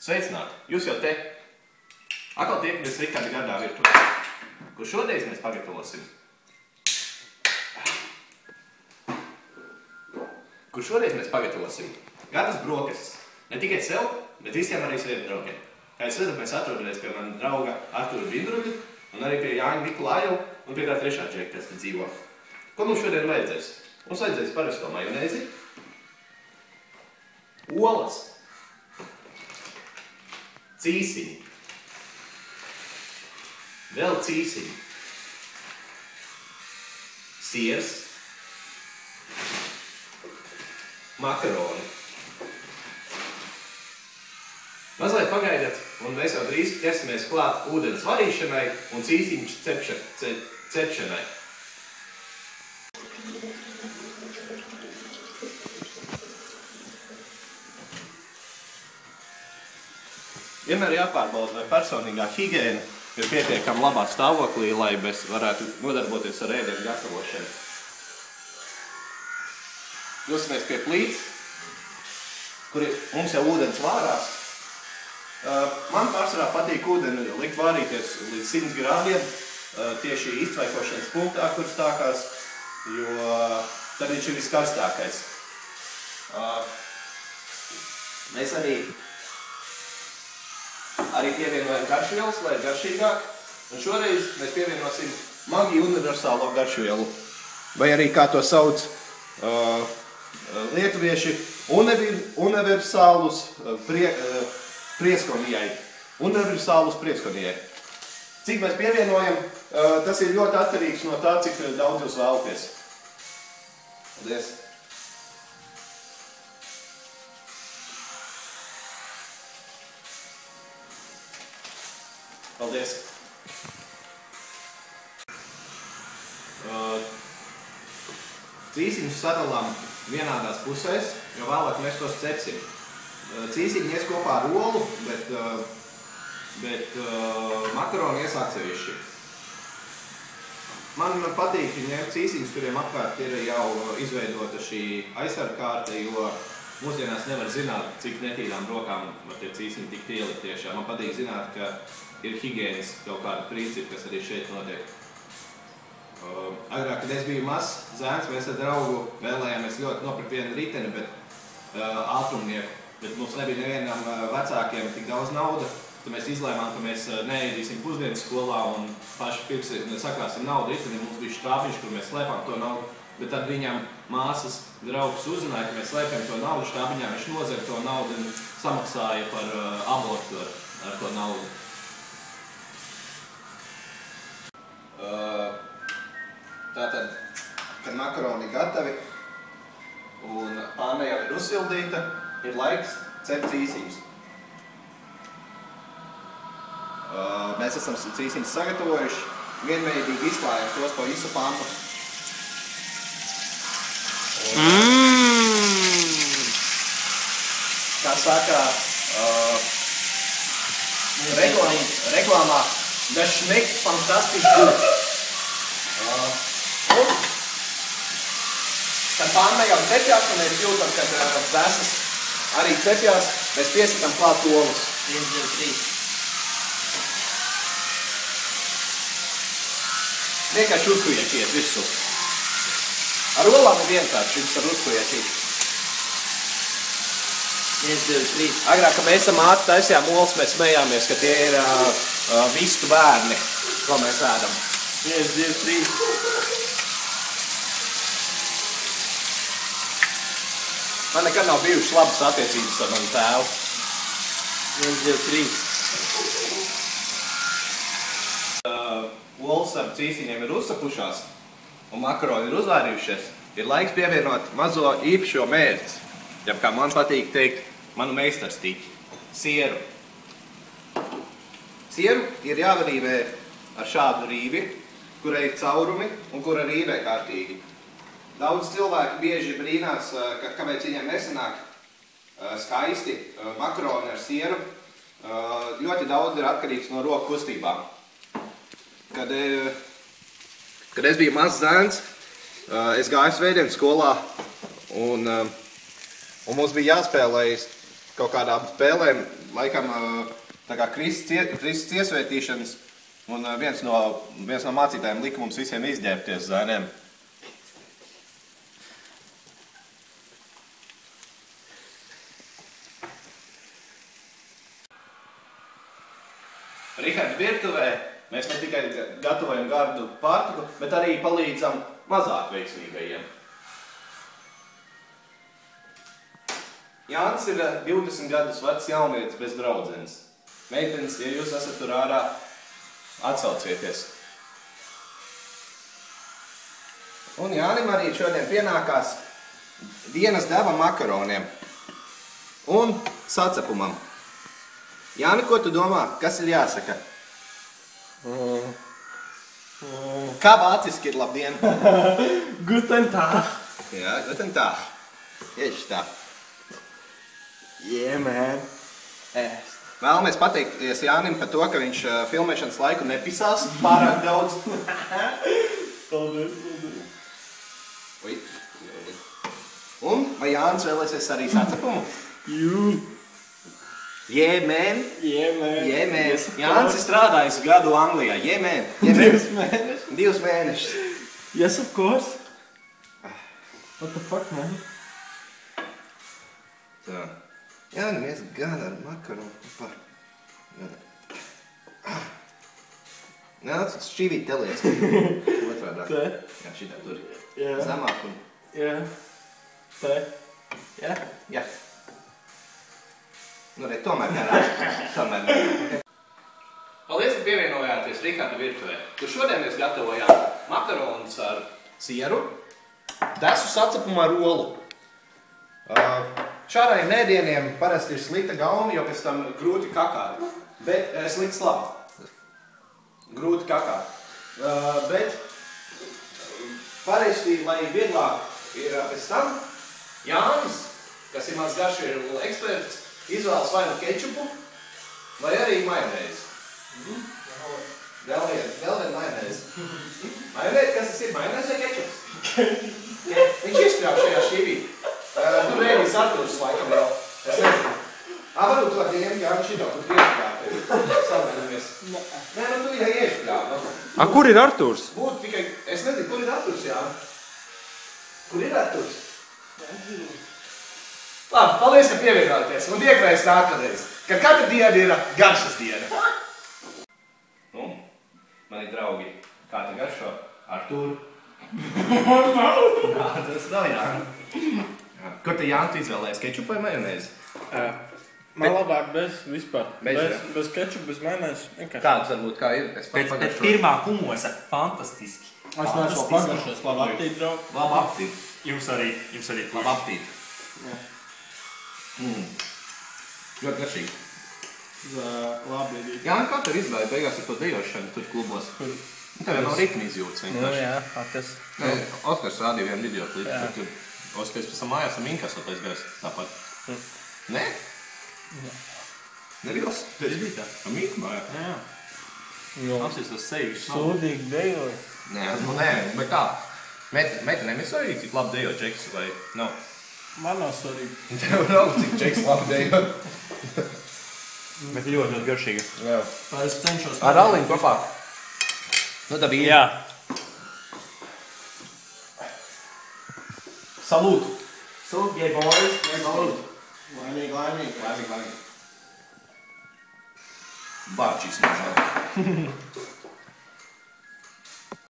Sveicināti! Jūs jau te atkal tiekamies Rikārda gardā virtuvē, kur šodien mēs pagatavosim. Gardas brokastis. Ne tikai sev, bet visiem arī saviem draugiem. Kā jūs redzat, mēs atrodamies pie mana drauga Artūra Bindruļa un arī pie Jāņa Nikolājeva un pie kā trešā džeka, kas te dzīvo. Ko mums šodien vajadzēs? Mums vajadzēs parasto majonēzi, olas, cīsiņi, vēl cīsiņi, siers, makaroni. Mazliet pagaidat, un mēs jau drīz ķersimies klāt ūdens varīšanai un cīsiņu cepšanai. Vienmēr jāpārbauda, vai personīgā higiēna ir pietiekami labā stāvoklī, lai mēs varētu nodarboties ar ēdienu gatavošanu. Dosimies pie plīts, kur mums jau ūdens vārās. Man pārsvarā patīk ūdeni likt vārīties līdz 100 grādiem, tieši iztvaikošanas punktā, kur stākās, jo tad viņš ir viskarstākais. Mēs arī pievienojam garšvielas, lai ir garšīgāk, un šoreiz mēs pievienosim Maggi universālo garšvielu, vai arī kā to sauc lietuvieši universālus prieskonijai. Universālus prieskonijai. Cik mēs pievienojam, tas ir ļoti atkarīgs no tā, cik daudz jūs vēlaties. Paldies! Paldies! Cīsiņus sadalām vienādās pusēs, jo vēlāk mēs tos cepsim. Cīsiņi ies kopā ar olu, bet makaroni ies atsevišķi. Man patīk ņemt cīsiņus, kuriem apkārt ir jau izveidota šī aizsargkārta, jo mūsdienās nevar zināt, cik netīrām rokām var tie cīsiņi tikt ielikt tiešā. Man patīk zināt, ka ir higienas kaut kāda principi, kas arī šeit notiek. Agrāk, kad es biju mazs zēns, mēs ar draugu vēlējāmies ļoti nopirkt vienu riteni, ātrumnieku. Bet mums nebija nevienam vecākiem tik daudz nauda, tad mēs izlēmām, ka mēs neēdīsim pusdienas skolā un paši sakrāsim naudu riteni. Mums bija štābiņš, kur mēs slēpām to naudu, bet tad viņam māsas draugs uzzināja, ka mēs slēpjam to naudu štābiņā, viņš nozēra to naudu un samaksāja par abortu ar to naudu. Tātad, kad makaroni gatavi un pāne jau ir uzsildīta, ir laiks cept cīsiņus. Mēs esam cīsiņus sagatavojuši, vienveidīgi izklājam tos pa visu pampu. Kā saka reklāmā, das schmeckt fantastisch gut. Kad pāne jau cepjās, un mēs jūtam, kad vēsas arī cepjās, mēs piesakam klāt olus. 1, 2, 3. Vienkārši uzkujačiet visu. Ar olām ir vienkārši, viņas ar uzkujačīt. 1, 2, 3. Agrāk, kad mēs ātri taisījām olas, mēs smējāmies, ka tie ir vistu bērni, ko mēs ēdam. 1, 2, 3. Man nekad nav bijušas labas attiecības ar manu tēvu. 1, 2, 3. Olas ar cīsiņiem ir uzsapušās un makaroni ir uzvārījušies. Ir laiks pievienot mazo īpašo mērci, jeb kā man patīk teikt, manu meistarstīķi – sieru. Sieru ir jāvarīvē ar šādu rīvi, kurai ir caurumi un kura rīvē kārtīgi. Daudz cilvēki bieži brīnās, kāpēc viņiem nesanāk skaisti makaroni ar sieru. Ļoti daudz ir atkarīgs no roku kustībām. Kad es biju mazs zēns, es gāju svētdienas skolā un mums bija jāspēlējas kaut kādām spēlēm, laikam tā kā Kristus iesvētīšanas, un viens no mācītājiem lika mums visiem izģērbties zēniem. Riharda virtuvē mēs ne tikai gatavojam gardu pārtiku, bet arī palīdzam mazāk veiksmīgajiem. Jānis ir 20 gadus vecs jaunietis bez draudzenes. Meitenes, ja jūs esat tur ārā, atsaucieties. Un Jānim arī šodien pienākās dienas deva makaroniem un sacepumam. Jāni, ko tu domā? Kas ir jāsaka? Kā vāciski ir labdien? Guten Tag. Jā, guten Tag. Tieši tā. Yeah, man. Vēlamies pateikties Jānim par to, ka viņš filmēšanas laiku nepisās pārāk daudz. Paldies. Un vai Jānis vēlēsies arī sacepumu? Yeah, man. Yeah, man. Yeah, man. Jānis ir strādājis gadu Anglijā. Yeah, man. Yeah, man. 2 mēnešus. Yes, of course. What the fuck, man? Tā. Jānim ies gan ar makaronu. Nāc, šķīvīt telies. Otrādāk. Te. Jā, šitā tur. Jā. Zemāk un... Jā. Te. Jā. Jā. Nu, re, tomēr nerāk. Tomēr nerāk. Paldies, ka pievienojāties Riharda virtuvē. Tur šodien mēs gatavojām makaronus ar sieru, desu sacepumā ar olu. Šādiem ēdieniem parasti ir slita gaumi, jo pēc tam grūti kakāt. Bet slits labi. Grūti kakāt. Bet parasti, lai vieglāk ir pēc tam, Jānis, kas ir mans garšvielu eksperts, izvēlas vai nu kečupu, vai arī majonēzi. Vēl vien majonēzi. Majonēzi, kas tas ir? Majonēzi vai kečups? Viņš iespļāv šajā šķīvī. Tur ēdīs Arturs laikam jau. Es nezinu. Varbūt tu var ņemt, kā viņš šito, kur iespļāv. Samēnamies. Nē, nu tu jau iespļāv. Kur ir Arturs? Būtu tikai, es nezinu, kur ir Arturs, jā. Kur ir Arturs? Labi, paldies, ka pievienoties. Un tiekamies nākamreiz, kad katra diena ir garšas diena. Nu, mani draugi, kā te garšo? Arturu. Jā, tas nav Jāni. Kur te Jāni tu izvēlējies, kečupu vai majonēzi? Man labāk bez vispār. Bez kečupu, bez majonēzi. Kāds varbūt kā ir? Pēc pirmā humosa, fantastiski. Es neesmu pagašos, labi aptīt, draugi. Labi aptīt. Jums arī. Labi aptīt. Ļoti garšīgi. Labi. Jāni, kā tev izvēle beigās ar to dejošanu tur klubos? Tev jau nav ritmi izjūtas vienkārši. Nu jā, tas. Oskars rādīja vienu video klipu, kur tur Oskars pēc tam mājās un Minkas vēl aizgājis tāpat. Nē? Nebijos? Tas bija tā. Ar Minku mājā? Jā. Apsies tas sevišķi. Sūdīgi dejoji. Nē, bet kā? Meitenēm ir svarīgi, cik labi dejo džeks vai nav? Man nav svarīgi. Tev nav, cik džeks labi dejo. Bet ļoti garšīgi. Jā. Es cenšos. Ar Aliņu kopā. Nu, tā bija. Jā. Salūt! Salute, yeah, boys. Salūt! Laimīgi. Bārčīs mažā.